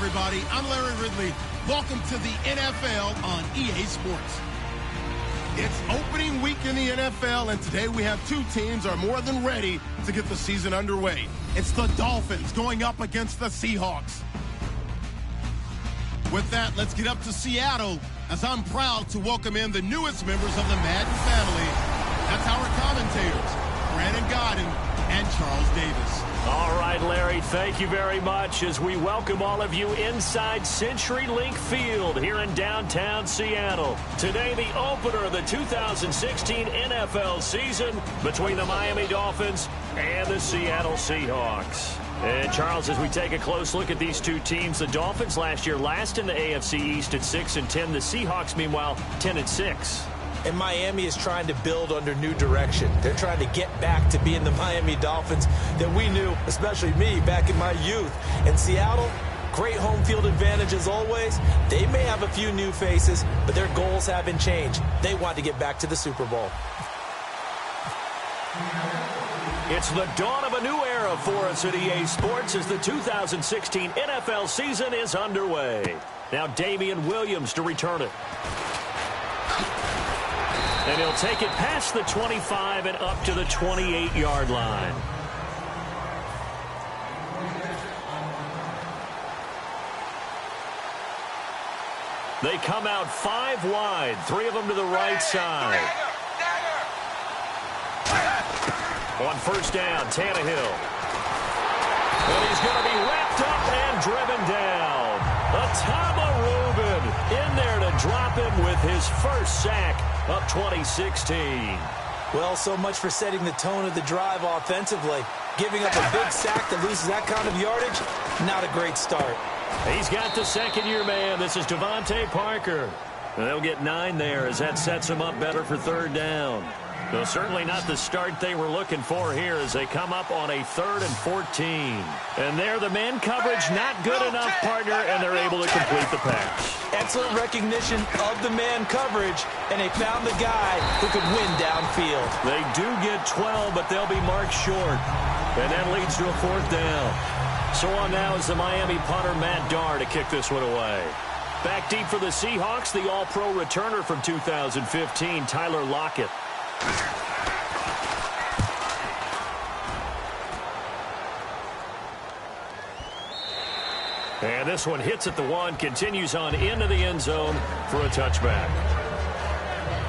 everybody. I'm Larry Ridley. Welcome to the NFL on EA Sports. It's opening week in the NFL, and today we have two teams are more than ready to get the season underway. It's the Dolphins going up against the Seahawks. With that, let's get up to Seattle, as I'm proud to welcome in the newest members of the Madden family. That's our commentators, Brandon Godden and Charles Davis. All right, Larry, thank you very much as we welcome all of you inside CenturyLink Field here in downtown Seattle. Today, the opener of the 2016 NFL season between the Miami Dolphins and the Seattle Seahawks. And, Charles, as we take a close look at these two teams, the Dolphins last year last in the AFC East at 6-10. The Seahawks, meanwhile, 10-6. And Miami is trying to build under new direction. They're trying to get back to being the Miami Dolphins that we knew, especially me, back in my youth. And Seattle, great home field advantage as always. They may have a few new faces, but their goals haven't changed. They want to get back to the Super Bowl. It's the dawn of a new era for us at EA Sports as the 2016 NFL season is underway. Now Damian Williams to return it. And he'll take it past the 25 and up to the 28-yard line. They come out 5 wide, 3 of them to the right side. On first down, Tannehill. And he's going to be wrapped up and driven down. Atama Rubin in there to drop him with his first sack of 2016. Well, so much for setting the tone of the drive offensively. Giving up a big sack that loses that kind of yardage, not a great start. He's got the second-year man. This is Devontae Parker. And they'll get 9 there as that sets him up better for third down. Though certainly not the start they were looking for here as they come up on a 3rd and 14. And there the man coverage not good enough, partner, and they're able to complete the pass. Excellent recognition of the man coverage, and they found the guy who could win downfield. They do get 12, but they'll be marked short. And that leads to a 4th down. So on now is the Miami punter, Matt Darr, to kick this one away. Back deep for the Seahawks, the All-Pro returner from 2015, Tyler Lockett. And this one hits at the 1, continues on into the end zone for a touchback.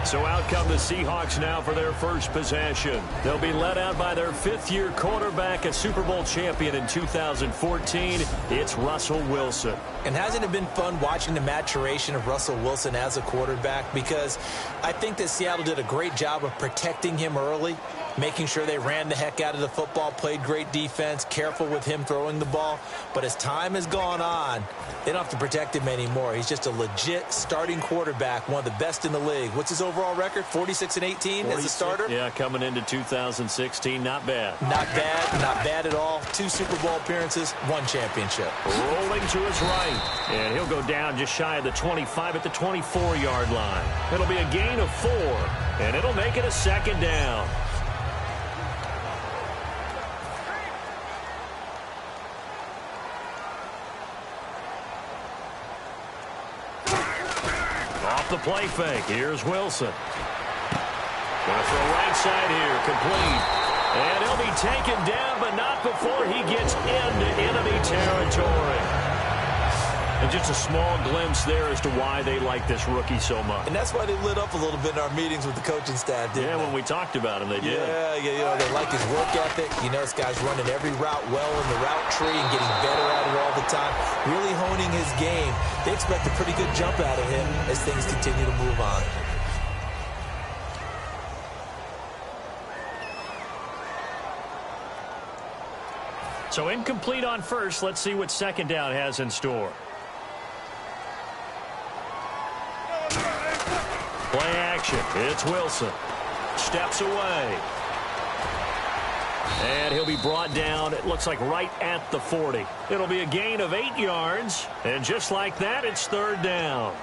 So out come the Seahawks now for their first possession. They'll be led out by their 5th-year quarterback, a Super Bowl champion in 2014. It's Russell Wilson. And hasn't it been fun watching the maturation of Russell Wilson as a quarterback? Because I think that Seattle did a great job of protecting him early, making sure they ran the heck out of the football, played great defense, careful with him throwing the ball. But as time has gone on, they don't have to protect him anymore. He's just a legit starting quarterback, one of the best in the league. What's his overall record? 46-18 as a starter? Yeah, coming into 2016, not bad. Not bad at all. 2 Super Bowl appearances, 1 championship. Rolling to his right. And he'll go down just shy of the 25 at the 24-yard line. It'll be a gain of 4, and it'll make it a 2nd down. Off the play fake. Here's Wilson. Going to throw right side here. Complete. And he'll be taken down, but not before he gets into enemy territory. And just a small glimpse there as to why they like this rookie so much. And that's why they lit up a little bit in our meetings with the coaching staff, didn't they? When we talked about him, they did. Yeah, you know, they like his work ethic. You know, this guy's running every route well in the route tree and getting better at it all the time, really honing his game. They expect a pretty good jump out of him as things continue to move on. So incomplete on first. Let's see what 2nd down has in store. Play action. It's Wilson. Steps away. And he'll be brought down, it looks like right at the 40. It'll be a gain of 8 yards. And just like that, it's 3rd down.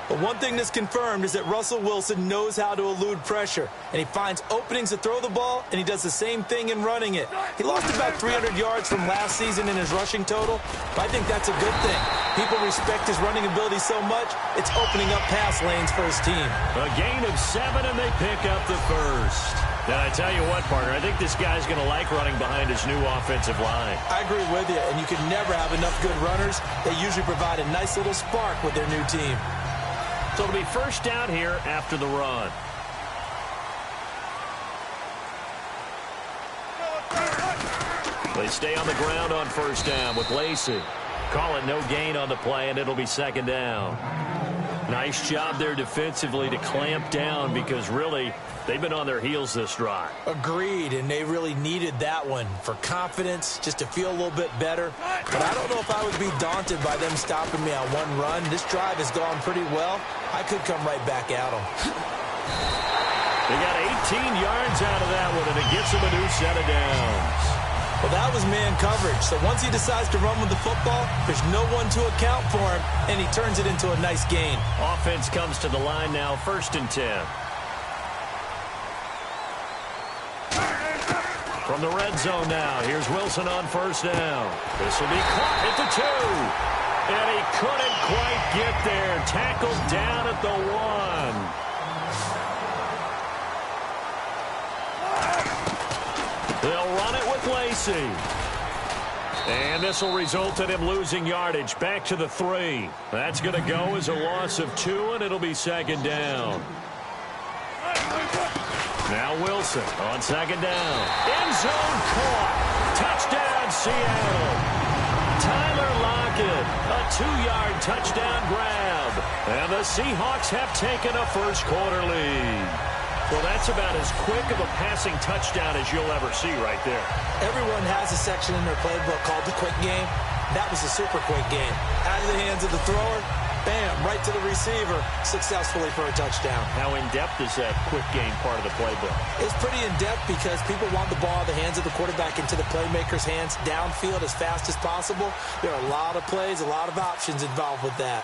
But one thing that's confirmed is that Russell Wilson knows how to elude pressure, and he finds openings to throw the ball, and he does the same thing in running it. He lost about 300 yards from last season in his rushing total, but I think that's a good thing. People respect his running ability so much, it's opening up pass lanes for his team. A gain of 7, and they pick up the first. And I tell you what, partner, I think this guy's going to like running behind his new offensive line. I agree with you, and you can never have enough good runners. They usually provide a nice little spark with their new team. So it'll be first down here after the run. They stay on the ground on first down with Lacey. Call it no gain on the play, and it'll be second down. Nice job there defensively to clamp down because really they've been on their heels this drive. Agreed, and they really needed that one for confidence, just to feel a little bit better. But I don't know if I would be daunted by them stopping me on one run. This drive has gone pretty well. I could come right back at them. They got 18 yards out of that one, and it gets them a new set of downs. Well, that was man coverage. So once he decides to run with the football, there's no one to account for him, and he turns it into a nice gain. Offense comes to the line now, 1st and 10. From the red zone now, here's Wilson on first down. This will be caught at the 2. And he couldn't quite get there. Tackled down at the 1. They'll run it with Lacey. And this will result in him losing yardage back to the 3. That's going to go as a loss of 2, and it'll be second down. Now Wilson on second down. End zone caught. Touchdown, Seattle. Tyler Lockett, a 2-yard touchdown grab. And the Seahawks have taken a first-quarter lead. Well, that's about as quick of a passing touchdown as you'll ever see right there. Everyone has a section in their playbook called the quick game. That was a super quick game. Out of the hands of the thrower, bam, right to the receiver, successfully for a touchdown. How in-depth is that quick game part of the playbook? It's pretty in-depth because people want the ball in the hands of the quarterback into the playmaker's hands downfield as fast as possible. There are a lot of plays, a lot of options involved with that.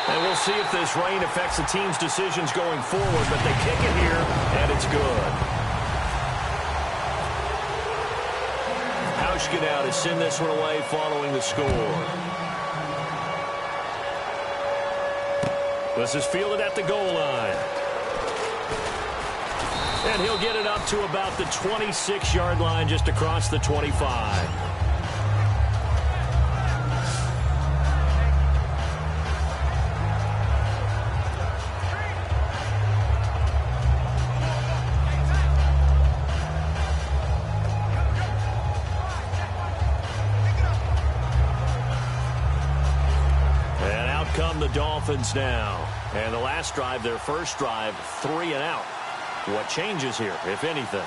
And we'll see if this rain affects the team's decisions going forward, but they kick it here, and it's good. Hauschka to send this one away following the score. This is fielded at the goal line. And he'll get it up to about the 26-yard line, just across the 25. Come the Dolphins now. And the last drive, their first drive, 3 and out. What changes here, if anything?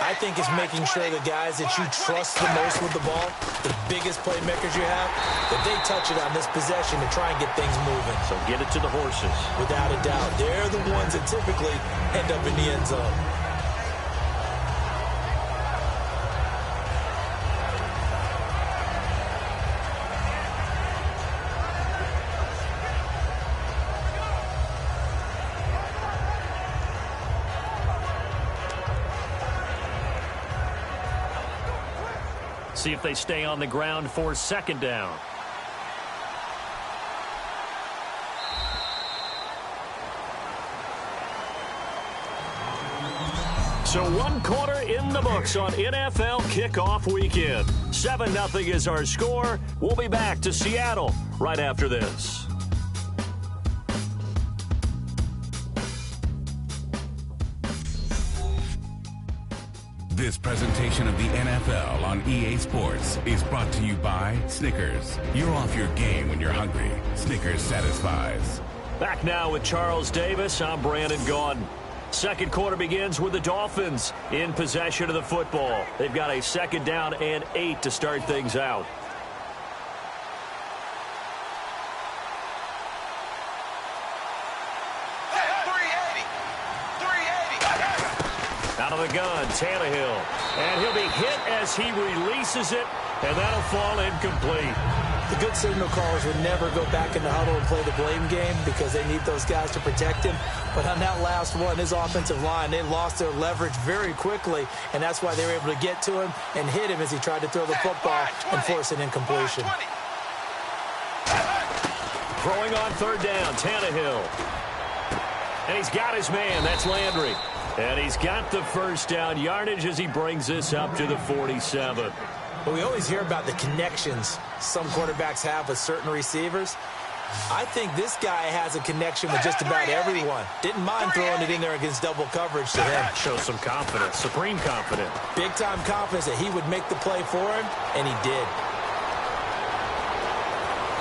I think it's making sure the guys that you trust the most with the ball, the biggest playmakers you have, that they touch it on this possession to try and get things moving. So get it to the horses. Without a doubt. They're the ones that typically end up in the end zone. See if they stay on the ground for second down. So 1 quarter in the books on NFL kickoff weekend. 7-0 is our score. We'll be back to Seattle right after this. This presentation of the NFL on EA Sports is brought to you by Snickers. You're off your game when you're hungry. Snickers satisfies. Back now with Charles Davis. I'm Brandon Gaudin. Second quarter begins with the Dolphins in possession of the football. They've got a second down and 8 to start things out. Out of the gun, Tannehill. And he'll be hit as he releases it, and that'll fall incomplete. The good signal callers would never go back in the huddle and play the blame game because they need those guys to protect him. But on that last one, his offensive line, they lost their leverage very quickly, and that's why they were able to get to him and hit him as he tried to throw the football and force an incompletion. Throwing on third down, Tannehill. And he's got his man. That's Landry. And he's got the first down yardage as he brings this up to the 47. Well, we always hear about the connections some quarterbacks have with certain receivers. I think this guy has a connection with just about everyone. Didn't mind throwing it in there against double coverage to him. Shows some confidence, supreme confidence. Big-time confidence that he would make the play for him, and he did.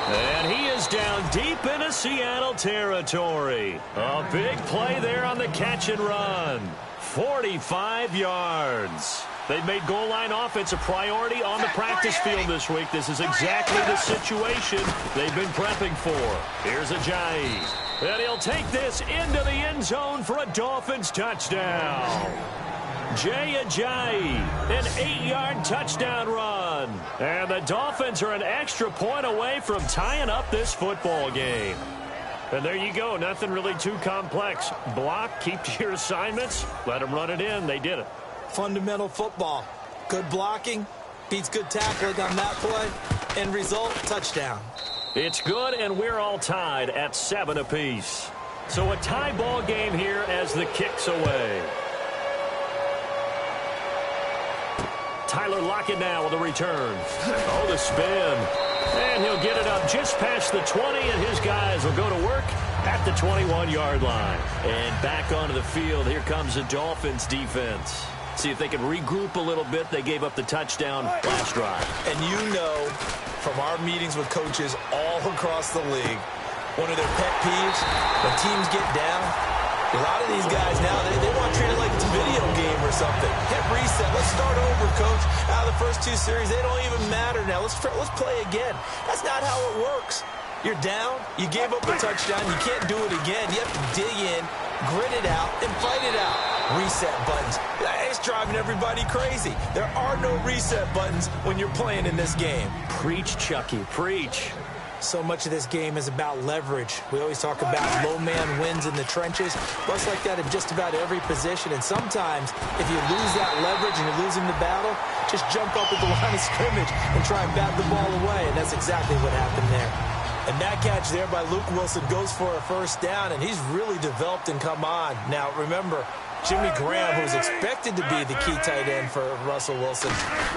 And he is down deep into Seattle territory. A big play there on the catch and run. 45 yards. They've made goal line offense a priority on the practice field this week. This is exactly the situation they've been prepping for. Here's Ajayi. And he'll take this into the end zone for a Dolphins touchdown. Jay Ajayi, an 8-yard touchdown run. And the Dolphins are an extra point away from tying up this football game. And there you go. Nothing really too complex. Block, keep to your assignments, let them run it in. They did it. Fundamental football. Good blocking beats good tackling on that play. End result, touchdown. It's good, and we're all tied at 7 apiece. So a tie ball game here as the kick's away. Tyler Lockett now with a return. Oh, the spin. And he'll get it up just past the 20, and his guys will go to work at the 21-yard line. And back onto the field, here comes the Dolphins defense. See if they can regroup a little bit. They gave up the touchdown last drive. And you know from our meetings with coaches all across the league, one of their pet peeves, when teams get down, a lot of these guys now, they want to treat it like it's a video game or something. Hit reset. Let's start over, coach. Out of the first 2 series, they don't even matter now. Let's play again. That's not how it works. You're down. You gave up a touchdown. You can't do it again. You have to dig in, grit it out, and fight it out. Reset buttons. It's driving everybody crazy. There are no reset buttons when you're playing in this game. Preach, Chucky. Preach. So much of this game is about leverage. We always talk about low man wins in the trenches. Well, it's like that in just about every position. And sometimes, if you lose that leverage and you're losing the battle, just jump up at the line of scrimmage and try and bat the ball away. And that's exactly what happened there. And that catch there by Luke Wilson goes for a first down, and he's really developed and come on. Now, remember, Jimmy Graham, who was expected to be the key tight end for Russell Wilson,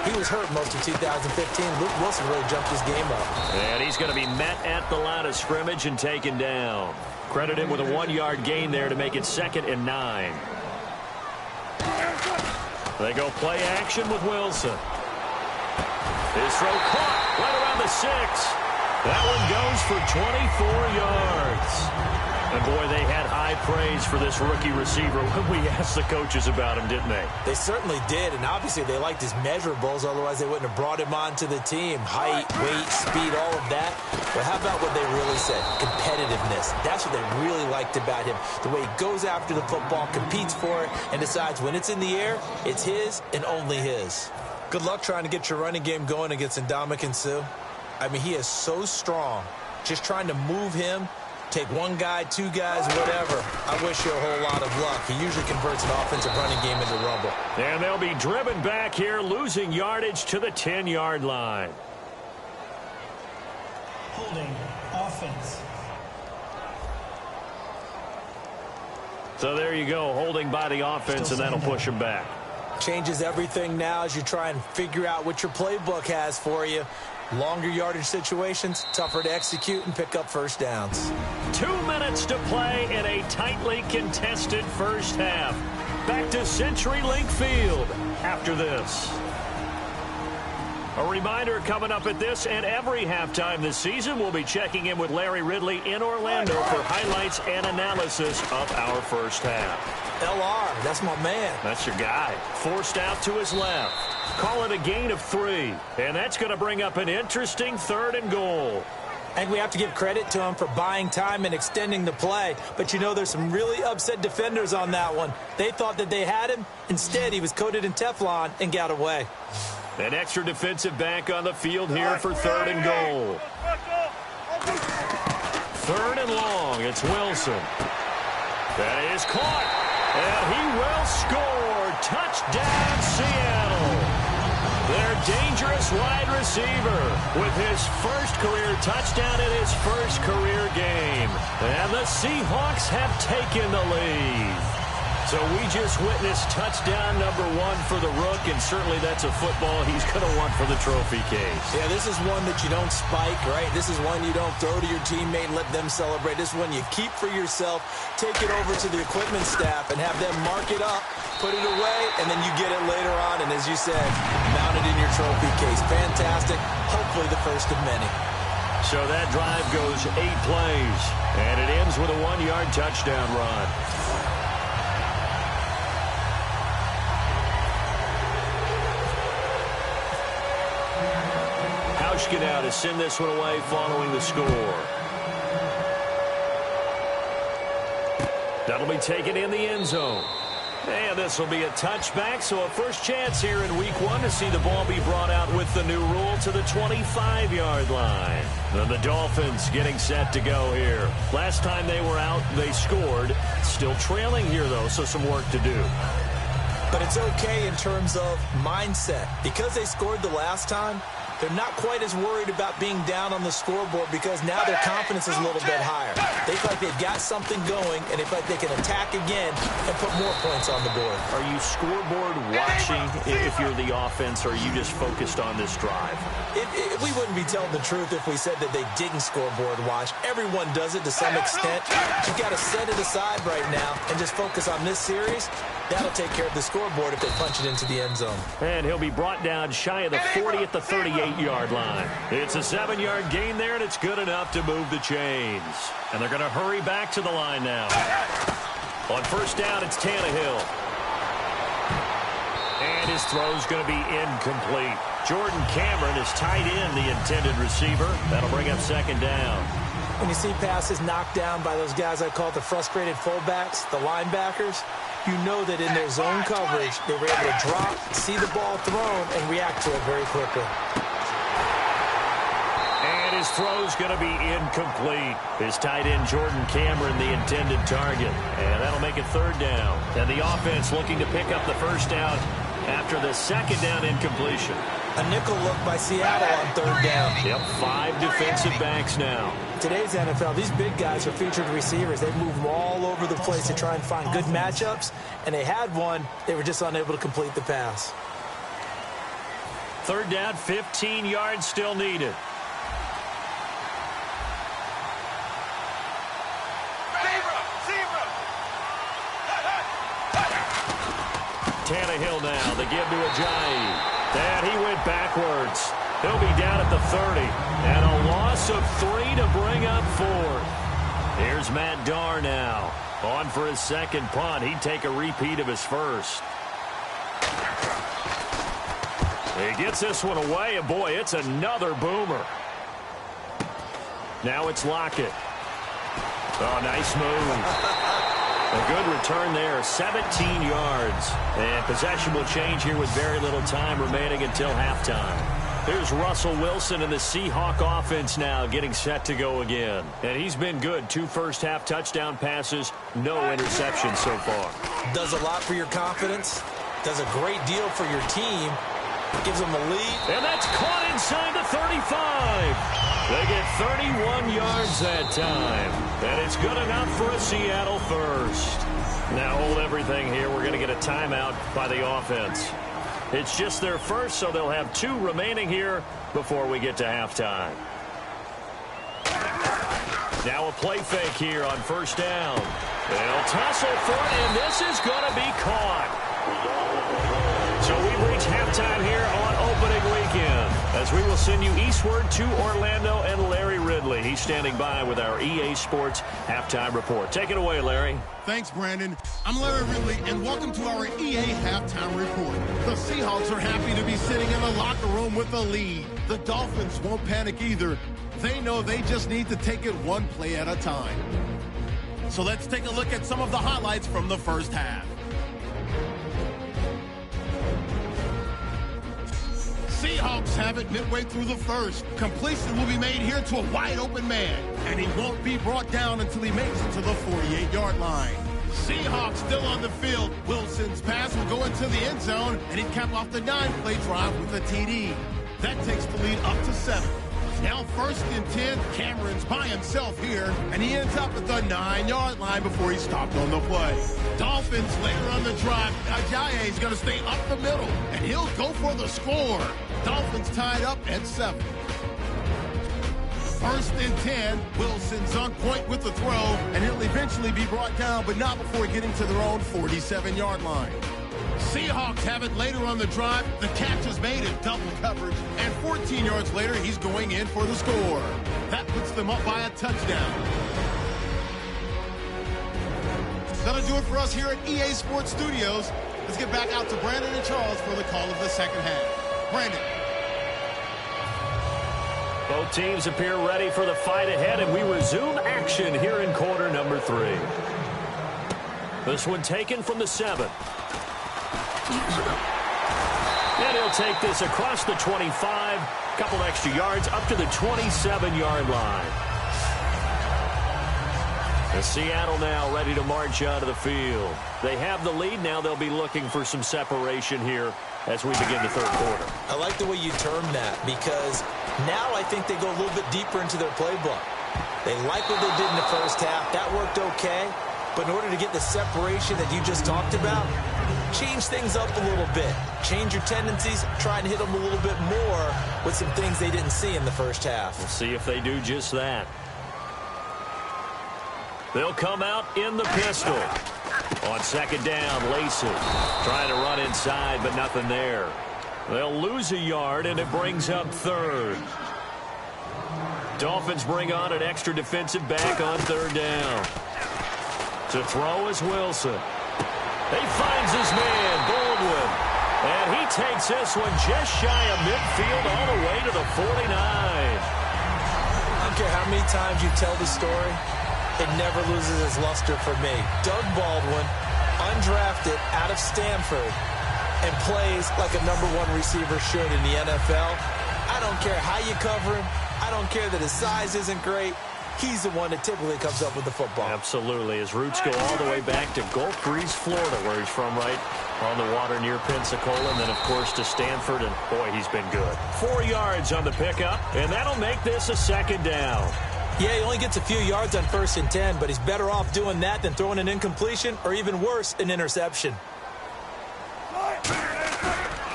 he was hurt most of 2015. Luke Wilson really jumped his game up. And he's going to be met at the line of scrimmage and taken down. Credit him with a 1-yard gain there to make it 2nd and 9. They go play action with Wilson. His throw caught right around the 6. That one goes for 24 yards. And, boy, they had high praise for this rookie receiver when we asked the coaches about him, didn't they? They certainly did, and obviously they liked his measurables. Otherwise, they wouldn't have brought him onto the team. Height, weight, speed, all of that. But how about what they really said? Competitiveness. That's what they really liked about him. The way he goes after the football, competes for it, and decides when it's in the air, it's his and only his. Good luck trying to get your running game going against Ndamukong Suh. I mean, he is so strong. Just trying to move him, take one guy, 2 guys, whatever. I wish you a whole lot of luck. He usually converts an offensive running game into rubble. And they'll be driven back here, losing yardage to the 10-yard line. Holding offense. So there you go, holding by the offense, and that'll push him back. Changes everything now as you try and figure out what your playbook has for you. Longer yardage situations, tougher to execute and pick up first downs. 2 minutes to play in a tightly contested first half. Back to CenturyLink Field after this. A reminder coming up at this and every halftime this season, we'll be checking in with Larry Ridley in Orlando for highlights and analysis of our first half. LR, that's my man. That's your guy. Forced out to his left. Call it a gain of 3. And that's going to bring up an interesting 3rd and goal. And we have to give credit to him for buying time and extending the play. But, you know, there's some really upset defenders on that one. They thought that they had him. Instead, he was coated in Teflon and got away. An extra defensive back on the field here for 3rd and goal. 3rd and long. It's Wilson. That is caught. And he will score. Touchdown, Seattle. Their dangerous wide receiver with his first career touchdown in his first career game. And the Seahawks have taken the lead. So we just witnessed touchdown number 1 for the Rook, and certainly that's a football he's going to want for the trophy case. Yeah, this is one that you don't spike, right? This is one you don't throw to your teammate and let them celebrate. This is one you keep for yourself, take it over to the equipment staff, and have them mark it up, put it away, and then you get it later on, and as you said, mount it in your trophy case. Fantastic. Hopefully the first of many. So that drive goes 8 plays, and it ends with a 1-yard touchdown run. Now to send this one away following the score. That'll be taken in the end zone. And this will be a touchback, so a first chance here in week 1 to see the ball be brought out with the new rule to the 25-yard line. And the Dolphins getting set to go here. Last time they were out, they scored. Still trailing here, though, so some work to do. But it's okay in terms of mindset. Because they scored the last time, they're not quite as worried about being down on the scoreboard because now their confidence is a little bit higher. They feel like they've got something going, and they feel like they can attack again and put more points on the board. Are you scoreboard watching if you're the offense, or are you just focused on this drive? We wouldn't be telling the truth if we said that they didn't scoreboard watch. Everyone does it to some extent. You've got to set it aside right now and just focus on this series. That'll take care of the scoreboard if they punch it into the end zone. And he'll be brought down shy of the 40 at the 38-yard line. It's a 7-yard gain there, and it's good enough to move the chains. And they're going to hurry back to the line now. On first down, it's Tannehill. And his throw's going to be incomplete. Jordan Cameron is tight end, the intended receiver. That'll bring up 2nd down. When you see passes knocked down by those guys I call the frustrated fullbacks, the linebackers, you know that in their zone coverage, they were able to drop, see the ball thrown, and react to it very quickly. And his throw's going to be incomplete. His tight end, Jordan Cameron, the intended target. And that'll make it 3rd down. And the offense looking to pick up the first down after the 2nd down incompletion. A nickel look by Seattle on 3rd down. Yep, 5 defensive backs now. Today's NFL, these big guys are featured receivers. They move them all over the place to try and find good matchups, and they had one. They were just unable to complete the pass. 3rd down, 15 yards still needed. Tannehill now, they give to Ajayi. And he went backwards. He'll be down at the 30. And a loss of 3 to bring up 4. Here's Matt Darr now. On for his 2nd punt. He'd take a repeat of his first. He gets this one away, and boy, it's another boomer. Now it's Lockett. Oh, nice move. A good return there, 17 yards. And possession will change here with very little time remaining until halftime. Here's Russell Wilson and the Seahawk offense now getting set to go again. And he's been good. 2 first-half touchdown passes, no interceptions so far. Does a lot for your confidence. Does a great deal for your team. Gives them a lead. And that's caught inside the 35. They get 31 yards that time. And it's good enough for a Seattle first. Now hold everything here. We're going to get a timeout by the offense. It's just their first, so they'll have 2 remaining here before we get to halftime. Now a play fake here on first down. They'll tussle for it, and this is going to be caught. So we've reached halftime here on opening weekend, as we will send you eastward to Orlando and Larry Ridley. He's standing by with our EA Sports halftime report. Take it away, Larry. Thanks, Brandon. I'm Larry Ridley, and welcome to our EA halftime report. The Seahawks are happy to be sitting in the locker room with a lead. The Dolphins won't panic either. They know they just need to take it one play at a time. So let's take a look at some of the highlights from the first half. Seahawks have it midway through the first. Completion will be made here to a wide open man, and he won't be brought down until he makes it to the 48-yard line. Seahawks still on the field. Wilson's pass will go into the end zone, and he'd cap off the 9-play drive with a TD. That takes the lead up to 7. Now 1st and 10, Cameron's by himself here, and he ends up at the 9-yard line before he's stopped on the play. Dolphins later on the drive, Ajayi is going to stay up the middle, and he'll go for the score. Dolphins tied up at 7. 1st and 10, Wilson's on point with the throw, and he'll eventually be brought down, but not before getting to their own 47-yard line. Seahawks have it later on the drive. The catch is made in double coverage, and 14 yards later, he's going in for the score. That puts them up by a touchdown. That'll do it for us here at EA Sports Studios. Let's get back out to Brandon and Charles for the call of the second half. Brandon. Both teams appear ready for the fight ahead, and we resume action here in quarter number 3. This one taken from the 7. And he'll take this across the 25, couple extra yards up to the 27-yard line. And Seattle now ready to march out of the field. They have the lead. Now they'll be looking for some separation here as we begin the third quarter. I like the way you term that, because now I think they go a little bit deeper into their playbook. They like what they did in the first half. That worked okay. But in order to get the separation that you just talked about, change things up a little bit. Change your tendencies. Try and hit them a little bit more with some things they didn't see in the first half. We'll see if they do just that. They'll come out in the pistol. On second down, Lacey trying to run inside, but nothing there. They'll lose a yard, and it brings up 3rd. Dolphins bring on an extra defensive back on 3rd down. To throw is Wilson. He finds his man, Baldwin. And he takes this one just shy of midfield all the way to the 49. I don't care how many times you tell the story, it never loses its luster for me. Doug Baldwin, undrafted out of Stanford, and plays like a #1 receiver should in the NFL. I don't care how you cover him. I don't care that his size isn't great. He's the one that typically comes up with the football. Absolutely. His roots go all the way back to Gulf Breeze, Florida, where he's from, right on the water near Pensacola. And then, of course, to Stanford. And, boy, he's been good. 4 yards on the pickup, and that'll make this a second down. Yeah, he only gets a few yards on 1st and 10, but he's better off doing that than throwing an incompletion or, even worse, an interception.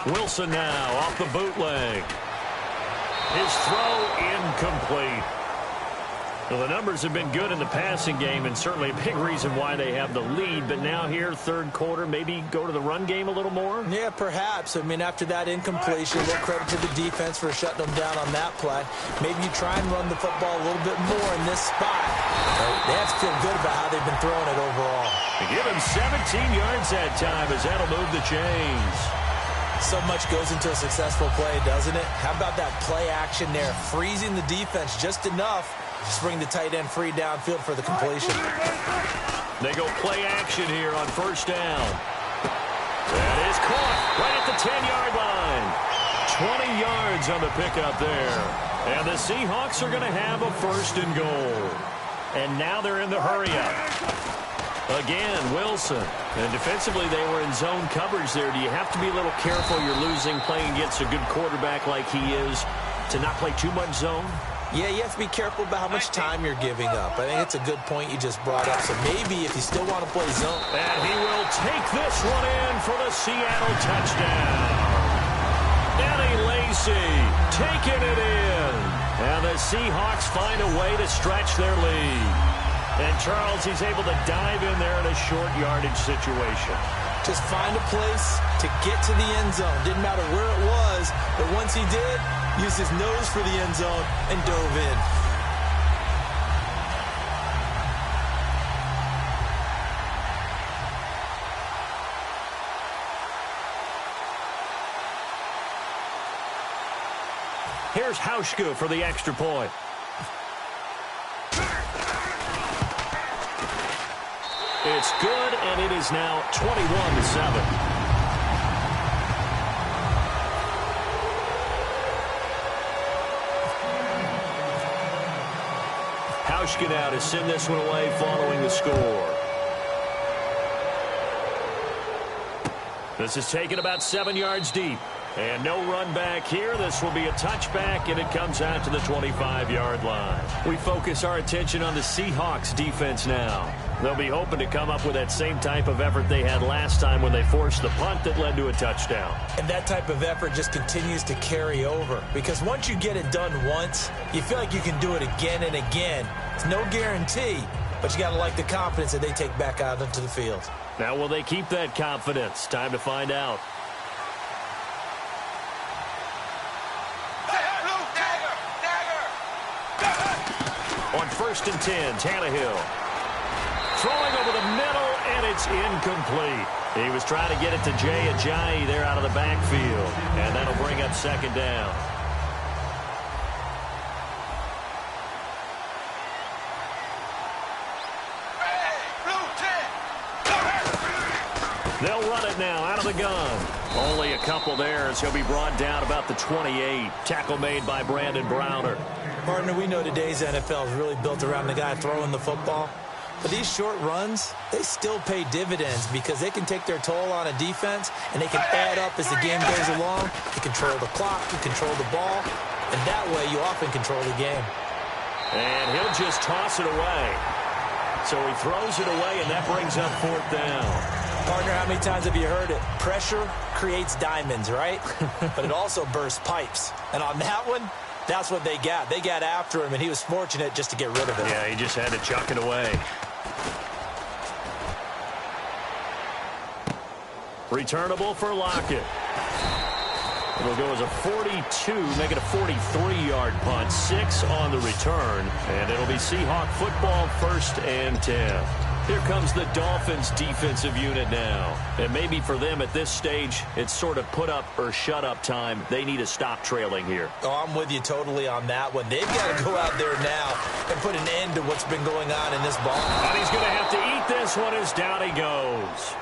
Wilson now off the bootleg. His throw incomplete. Well, the numbers have been good in the passing game, and certainly a big reason why they have the lead. But now here, third quarter, maybe go to the run game a little more? Yeah, perhaps. I mean, after that incompletion, a little credit to the defense for shutting them down on that play. Maybe you try and run the football a little bit more in this spot. They have to feel good about how they've been throwing it overall. They give him 17 yards that time as that'll move the chains. So much goes into a successful play, doesn't it? How about that play action there, freezing the defense just enough to bring the tight end free downfield for the completion. They go play action here on 1st down. That is caught right at the 10-yard line. 20 yards on the pickup there. And the Seahawks are going to have a 1st and goal. And now they're in the hurry-up. Again, Wilson. And defensively, they were in zone coverage there. Do you have to be a little careful? You're losing, playing against a good quarterback like he is, to not play too much zone? Yeah, you have to be careful about how much time you're giving up. I think it's a good point you just brought up. So maybe if you still want to play zone. And he will take this one in for the Seattle touchdown. Eddie Lacy taking it in. And the Seahawks find a way to stretch their lead. And Charles, he's able to dive in there in a short yardage situation. Just find a place to get to the end zone. Didn't matter where it was, but once he did, used his nose for the end zone and dove in. Here's Hauschka for the extra point. It's good, and it is now 21-7. Erskine now to send this one away following the score. This is taken about 7 yards deep. And no run back here. This will be a touchback, and it comes out to the 25-yard line. We focus our attention on the Seahawks defense now. They'll be hoping to come up with that same type of effort they had last time when they forced the punt that led to a touchdown. And that type of effort just continues to carry over. Because once you get it done once, you feel like you can do it again and again. It's no guarantee, but you got to like the confidence that they take back out into the field. Now, will they keep that confidence? Time to find out. On 1st and 10, Tannehill. Throwing over the middle, and it's incomplete. He was trying to get it to Jay Ajayi there out of the backfield, and that'll bring up 2nd down. They'll run it now out of the gun. Only a couple there as he'll be brought down about the 28. Tackle made by Brandon Browner. Partner, we know today's NFL is really built around the guy throwing the football. But these short runs, they still pay dividends because they can take their toll on a defense and they can add up as the game goes along. You control the clock, you control the ball, and that way you often control the game. And he'll just toss it away. So he throws it away, and that brings up 4th down. Partner, how many times have you heard it? Pressure creates diamonds, right? But it also bursts pipes. And on that one, that's what they got. They got after him, and he was fortunate just to get rid of it. Yeah, he just had to chuck it away. Returnable for Lockett. It'll go as a 42, make it a 43-yard punt. 6 on the return, and it'll be Seahawk football 1st and 10. Here comes the Dolphins defensive unit now. And maybe for them at this stage, it's sort of put up or shut up time. They need to stop trailing here. Oh, I'm with you totally on that one. They've got to go out there now and put an end to what's been going on in this ball. And he's going to have to eat this one as down he goes.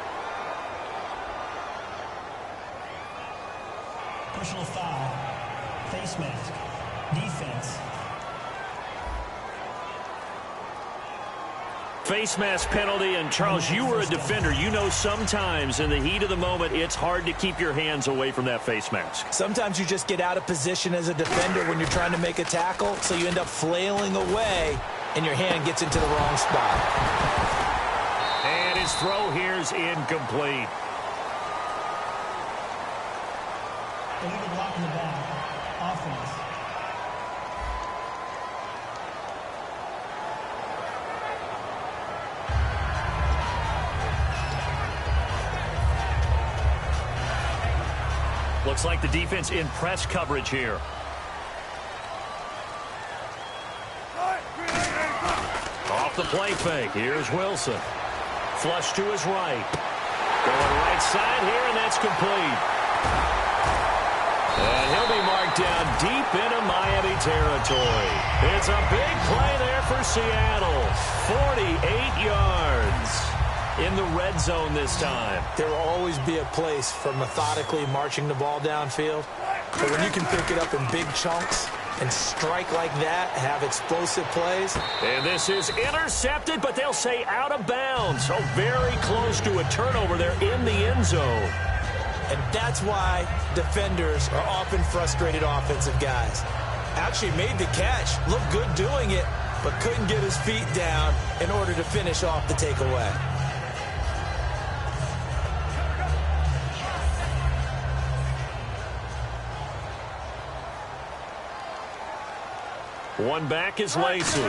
Personal foul. Face mask. Defense. Face mask penalty, and Charles, you were a defender. You know sometimes in the heat of the moment, it's hard to keep your hands away from that face mask. Sometimes you just get out of position as a defender when you're trying to make a tackle, so you end up flailing away, and your hand gets into the wrong spot. And his throw here is incomplete. Illegal block in the back. Offense. Looks like the defense in press coverage here. Off the play fake. Here's Wilson. Flush to his right. Going right side here, and that's complete. And he'll be marked down deep into Miami territory. It's a big play there for Seattle. 48 yards. In the red zone this time. There will always be a place for methodically marching the ball downfield. But when you can pick it up in big chunks and strike like that, have explosive plays. And this is intercepted, but they'll say out of bounds. So very close to a turnover there in the end zone. And that's why defenders are often frustrated offensive guys. Actually made the catch, looked good doing it, but couldn't get his feet down in order to finish off the takeaway. One back is Lacy.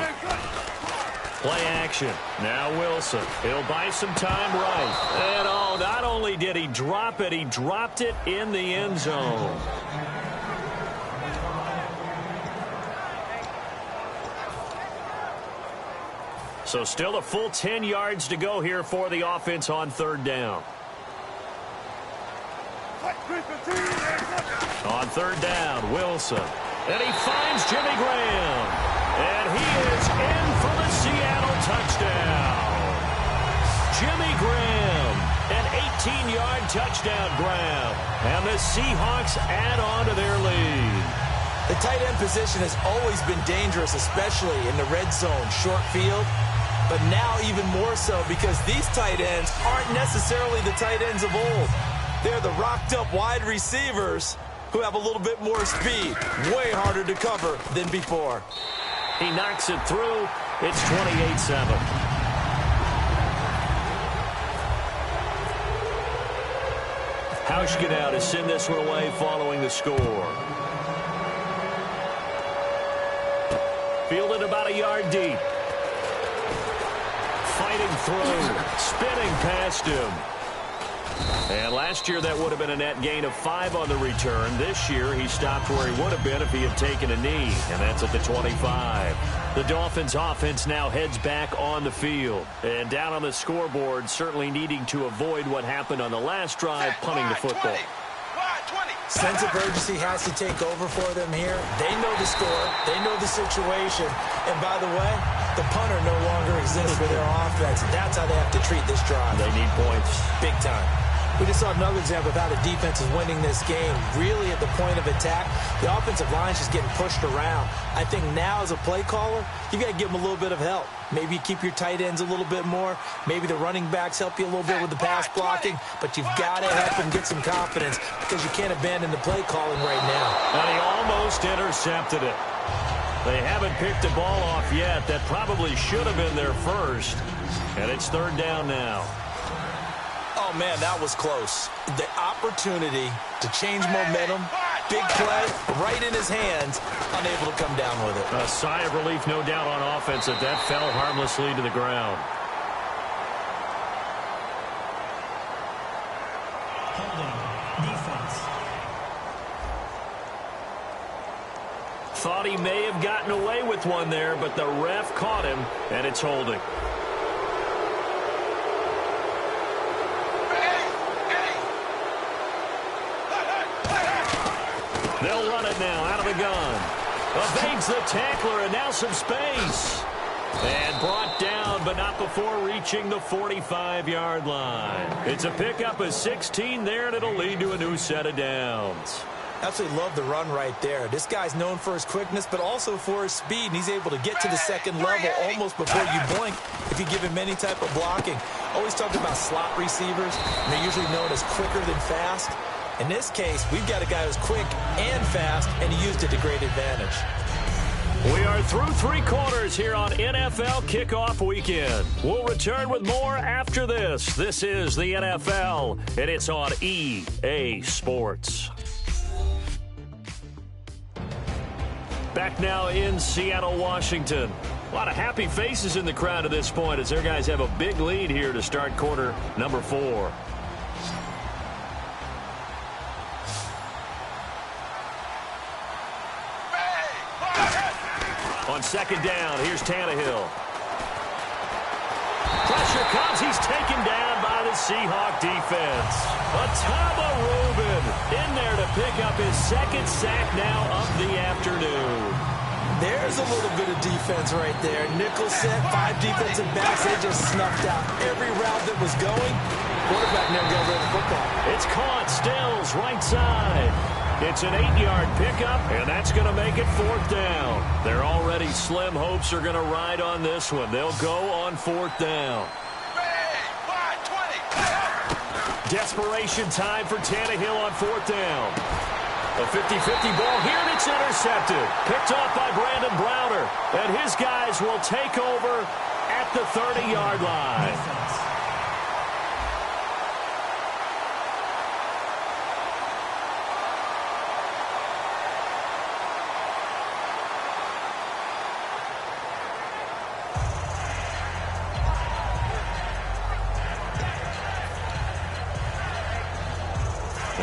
Play action. Now Wilson. He'll buy some time right. And oh, not only did he drop it, he dropped it in the end zone. So still a full 10 yards to go here for the offense on 3rd down. On 3rd down, Wilson. And he finds Jimmy Graham. And he is in for the Seattle touchdown. Jimmy Graham, an 18-yard touchdown grab. And the Seahawks add on to their lead. The tight end position has always been dangerous, especially in the red zone, short field. But now even more so because these tight ends aren't necessarily the tight ends of old. They're the rocked-up wide receivers who have a little bit more speed. Way harder to cover than before. He knocks it through. It's 28-7. Hauschka to send this one away following the score. Fielded about a yard deep. Fighting through. Spinning past him. And last year that would have been a net gain of 5 on the return. This year he stopped where he would have been if he had taken a knee. And that's at the 25. The Dolphins offense now heads back on the field. And down on the scoreboard, certainly needing to avoid what happened on the last drive, punting the football. Sense of urgency has to take over for them here. They know the score. They know the situation. And by the way, the punter no longer exists for their offense. That's how they have to treat this drive. They need points. Big time. We just saw another example of how the defense is winning this game. Really at the point of attack, the offensive line is just getting pushed around. I think now as a play caller, you got to give them a little bit of help. Maybe you keep your tight ends a little bit more. Maybe the running backs help you a little bit with the pass blocking. But you've got to help them get some confidence because you can't abandon the play calling right now. And he almost intercepted it. They haven't picked the ball off yet. That probably should have been their first. And it's third down now. Oh, man, that was close. The opportunity to change momentum, big play, right in his hands, unable to come down with it. A sigh of relief, no doubt, on offense that fell harmlessly to the ground. Holding. Defense. Thought he may have gotten away with one there, but the ref caught him, and it's holding. They'll run it now out of the gun. Evades the tackler, and now some space. And brought down, but not before reaching the 45-yard line. It's a pickup of 16 there, and it'll lead to a new set of downs. Absolutely love the run right there. This guy's known for his quickness, but also for his speed. And he's able to get to the second level almost before you blink if you give him any type of blocking. Always talk about slot receivers, and they're usually known as quicker than fast. In this case, we've got a guy who's quick and fast, and he used it to great advantage. We are through 3 quarters here on NFL Kickoff Weekend. We'll return with more after this. This is the NFL, and it's on EA Sports. Back now in Seattle, Washington. A lot of happy faces in the crowd at this point as their guys have a big lead here to start quarter number 4. On second down, here's Tannehill. Pressure comes. He's taken down by the Seahawk defense. Atama Rubin in there to pick up his second sack now of the afternoon. There's a little bit of defense right there. Nickel set, 5 defensive backs. They just snuffed out every route that was going. Quarterback never got rid of the football. It's caught. Stills right side. It's an 8-yard pickup, and that's going to make it 4th down. Their already slim hopes are going to ride on this one. They'll go on 4th down. Desperation time for Tannehill on 4th down. A 50-50 ball here, and it's intercepted. Picked off by Brandon Browder, and his guys will take over at the 30-yard line. Defense.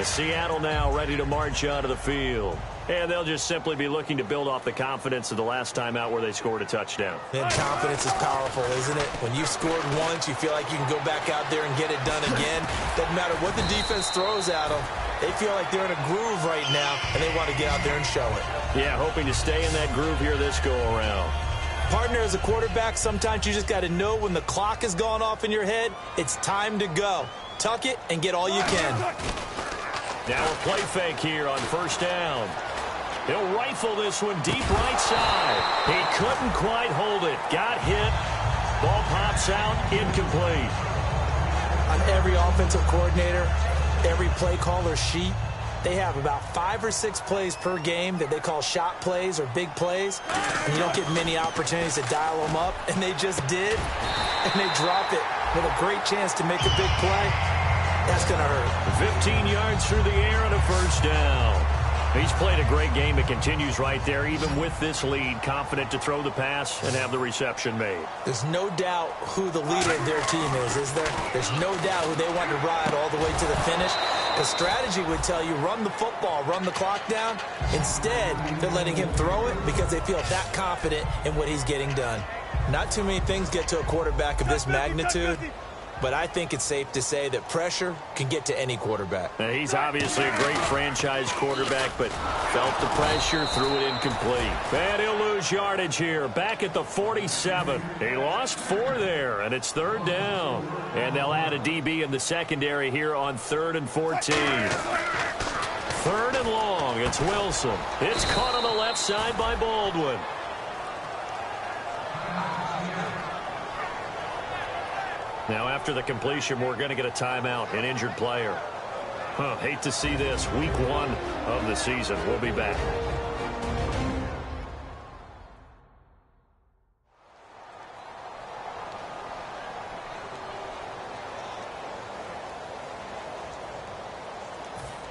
Seattle now ready to march out of the field. And they'll just simply be looking to build off the confidence of the last time out where they scored a touchdown. And confidence is powerful, isn't it? When you've scored once, you feel like you can go back out there and get it done again. Doesn't matter what the defense throws at them. They feel like they're in a groove right now, and they want to get out there and show it. Yeah, hoping to stay in that groove here this go-around. Partner, as a quarterback, sometimes you just got to know when the clock has gone off in your head, it's time to go. Tuck it and get all you can. Now a play fake here on 1st down. He'll rifle this one deep right side. He couldn't quite hold it. Got hit. Ball pops out, incomplete. On every offensive coordinator, every play caller sheet, they have about 5 or 6 plays per game that they call shot plays or big plays. And you don't get many opportunities to dial them up, and they just did. And they drop it with a great chance to make a big play. That's going to hurt. 15 yards through the air and a first down. He's played a great game. It continues right there, even with this lead, confident to throw the pass and have the reception made. There's no doubt who the leader of their team is there? There's no doubt who they want to ride all the way to the finish. The strategy would tell you, run the football, run the clock down. Instead, they're letting him throw it because they feel that confident in what he's getting done. Not too many things get to a quarterback of this magnitude, but I think it's safe to say that pressure can get to any quarterback. He's obviously a great franchise quarterback, but felt the pressure, threw it incomplete. And he'll lose yardage here, back at the 47. He lost 4 there, and it's third down. And they'll add a DB in the secondary here on 3rd and 14. 3rd and long, it's Wilson. It's caught on the left side by Baldwin. Now, after the completion, we're going to get a timeout, an injured player. Hate to see this. Week 1 of the season. We'll be back.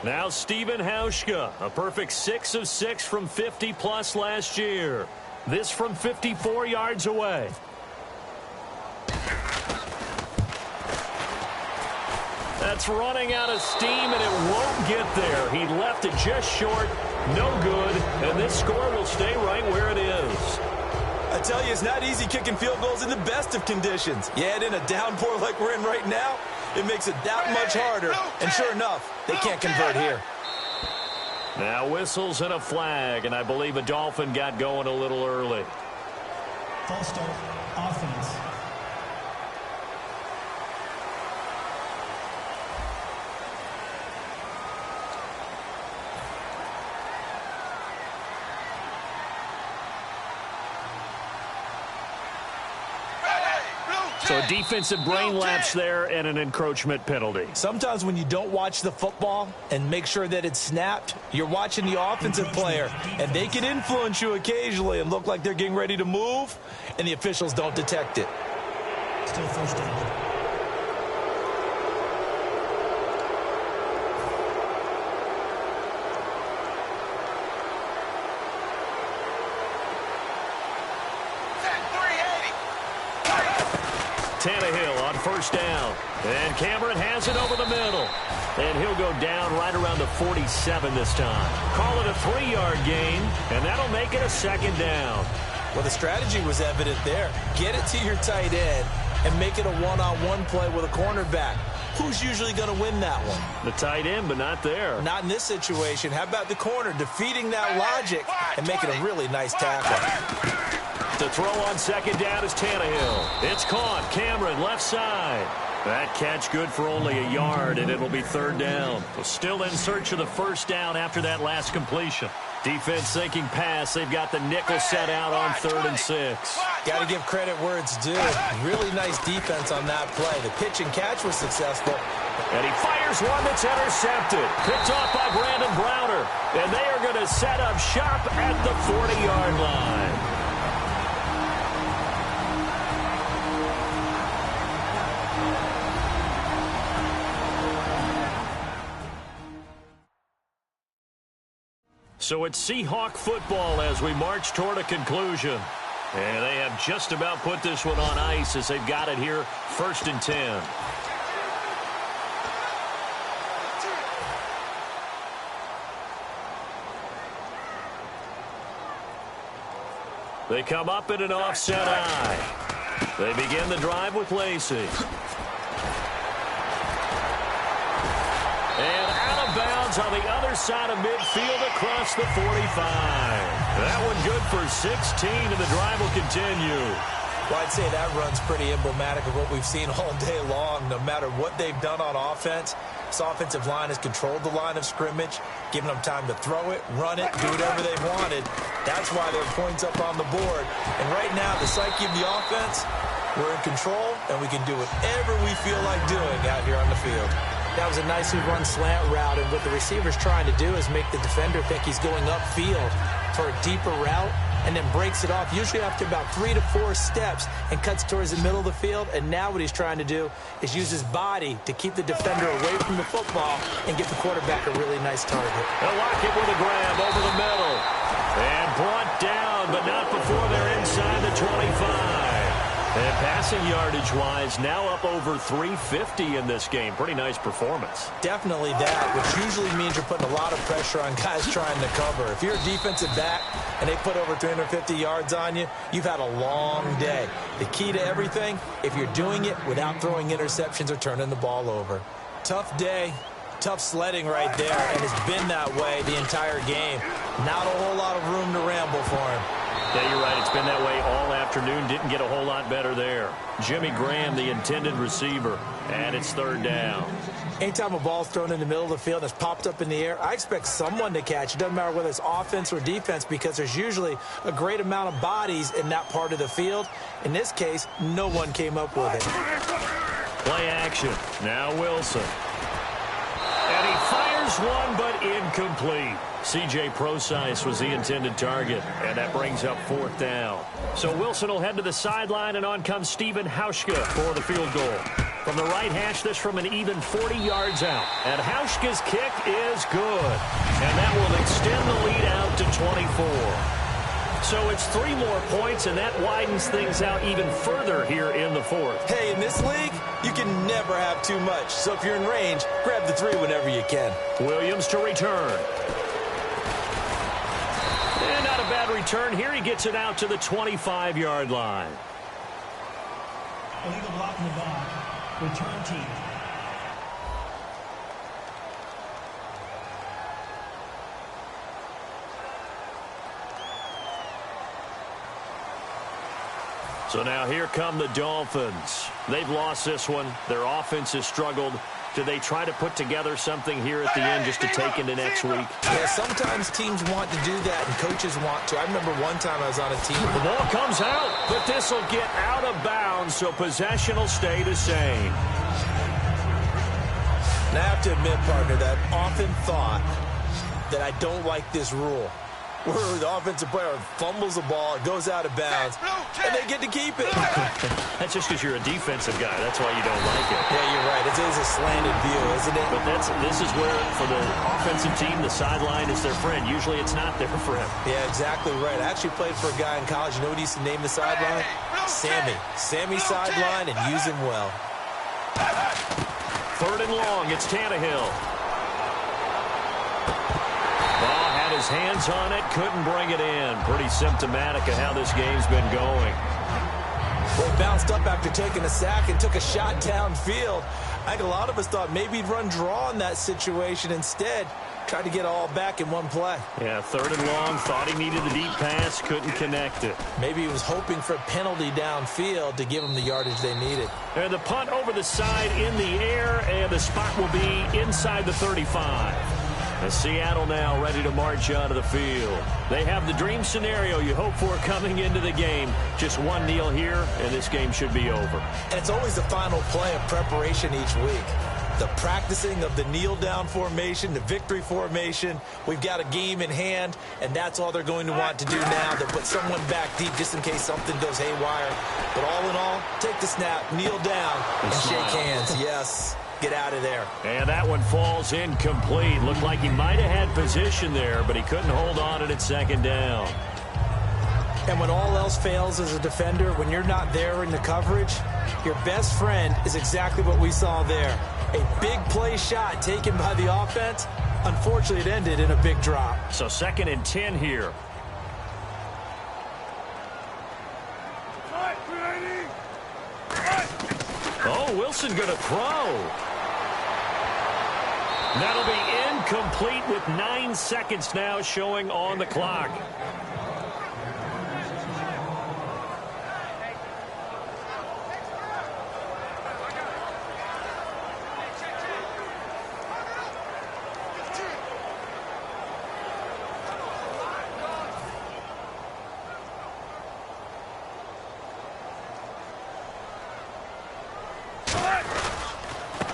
Now Stephen Hauschka, a perfect 6 of 6 from 50-plus last year. This from 54 yards away. That's running out of steam, and it won't get there. He left it just short, no good, and this score will stay right where it is. I tell you, it's not easy kicking field goals in the best of conditions. You add in a downpour like we're in right now, it makes it that much harder. And sure enough, they can't convert here. Now whistles and a flag, and I believe a Dolphin got going a little early. False start, offense. So a defensive brain lapse there and an encroachment penalty. Sometimes when you don't watch the football and make sure that it's snapped, you're watching the offensive player, and they can influence you occasionally and look like they're getting ready to move, and the officials don't detect it. Still first down. Tannehill on first down. And Cameron has it over the middle. And he'll go down right around the 47 this time. Call it a 3-yard gain, and that'll make it a second down. Well, the strategy was evident there. Get it to your tight end and make it a one-on-one play with a cornerback. Who's usually going to win that one? The tight end, but not there. Not in this situation. How about the corner defeating that logic and making a really nice tackle? The throw on second down is Tannehill. It's caught. Cameron, left side. That catch good for only a yard, and it'll be third down. Still in search of the first down after that last completion. Defense thinking pass. They've got the nickel set out on 3rd and 6. Got to give credit where it's due. Really nice defense on that play. The pitch and catch was successful. And he fires one that's intercepted. Picked off by Brandon Browner. And they are going to set up shop at the 40-yard line. So it's Seahawk football as we march toward a conclusion. And they have just about put this one on ice as they've got it here, 1st and 10. They come up in an offset eye. They begin the drive with Lacey. And out of bounds on the other side of midfield across the 45. That one good for 16, and the drive will continue. Well, I'd say that run's pretty emblematic of what we've seen all day long. No matter what they've done on offense, This offensive line has controlled the line of scrimmage, giving them time to throw it, run it, do whatever they wanted. That's why there are points up on the board. And right now, the psyche of the offense, we're in control, and we can do whatever we feel like doing out here on the field. That was a nicely run slant route, and what the receiver's trying to do is make the defender think he's going upfield for a deeper route, and then breaks it off, usually after about 3 to 4 steps, and cuts towards the middle of the field. And now what he's trying to do is use his body to keep the defender away from the football and get the quarterback a really nice target. They'll lock it with a grab over the middle. And brought down, but not before they're inside the 25. And passing yardage-wise, now up over 350 in this game. Pretty nice performance. Definitely that, which usually means you're putting a lot of pressure on guys trying to cover. If you're a defensive back and they put over 350 yards on you, you've had a long day. The key to everything, if you're doing it without throwing interceptions or turning the ball over. Tough day, tough sledding right there, and it's been that way the entire game. Not a whole lot of room to ramble for him. Yeah, you're right. It's been that way all afternoon. Didn't get a whole lot better there. Jimmy Graham, the intended receiver, and it's third down. Anytime a ball's thrown in the middle of the field and it's popped up in the air, I expect someone to catch. It doesn't matter whether it's offense or defense, because there's usually a great amount of bodies in that part of the field. In this case, no one came up with it. Play action. Now Wilson. And he fires one, but incomplete. C.J. Prosise was the intended target, and that brings up fourth down. So Wilson will head to the sideline, and on comes Stephen Hauschka for the field goal. From the right hash, this from an even 40 yards out. And Hauschka's kick is good. And that will extend the lead out to 24. So it's 3 more points, and that widens things out even further here in the fourth. Hey, in this league, you can never have too much. So if you're in range, grab the 3 whenever you can. Williams to return. And not a bad return here. He gets it out to the 25-yard line. Illegal block in the back. Return team. So now here come the Dolphins. They've lost this one. Their offense has struggled. Do they try to put together something here at the end just to take into next week? Yeah, sometimes teams want to do that, and coaches want to. I remember one time I was on a team. The ball comes out, but this will get out of bounds, so possession will stay the same. And I have to admit, partner, that I've often thought that I don't like this rule, where the offensive player fumbles the ball, it goes out of bounds, and they get to keep it. That's just because you're a defensive guy. That's why you don't like it. Yeah, you're right. It is a slanted view, isn't it? But this is where, for the offensive team, the sideline is their friend. Usually it's not their friend. Yeah, exactly right. I actually played for a guy in college. You know what he used to name the sideline? Sammy. Sammy sideline, and use him well. Third and long. It's Tannehill. Ball had his hands on it, couldn't bring it in. Pretty symptomatic of how this game's been going. Well, he bounced up after taking a sack and took a shot downfield. I think a lot of us thought maybe he'd run draw in that situation. Instead, tried to get all back in one play. Yeah, third and long, thought he needed the deep pass, couldn't connect it. Maybe he was hoping for a penalty downfield to give him the yardage they needed. And the punt over the side in the air, and the spot will be inside the 35. And Seattle now ready to march onto the field. They have the dream scenario you hope for coming into the game. Just one kneel here, and this game should be over. And it's always the final play of preparation each week. The practicing of the kneel-down formation, the victory formation. We've got a game in hand, and that's all they're going to want to do now. They'll put someone back deep just in case something goes haywire. But all in all, take the snap, kneel down, and shake hands. Yes. Get out of there. And that one falls incomplete. Looked like he might have had position there, but he couldn't hold on to it second down. And when all else fails as a defender, when you're not there in the coverage, your best friend is exactly what we saw there. A big play shot taken by the offense. Unfortunately, it ended in a big drop. So 2nd and 10 here. Oh, Wilson going to throw. That'll be incomplete with 9 seconds now showing on the clock.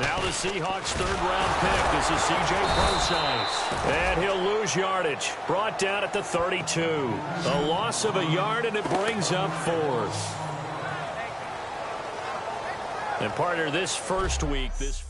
Now the Seahawks' third-round pick. This is C.J. Prosise. And he'll lose yardage. Brought down at the 32. A loss of a yard, and it brings up fourth. And partner, this first week, this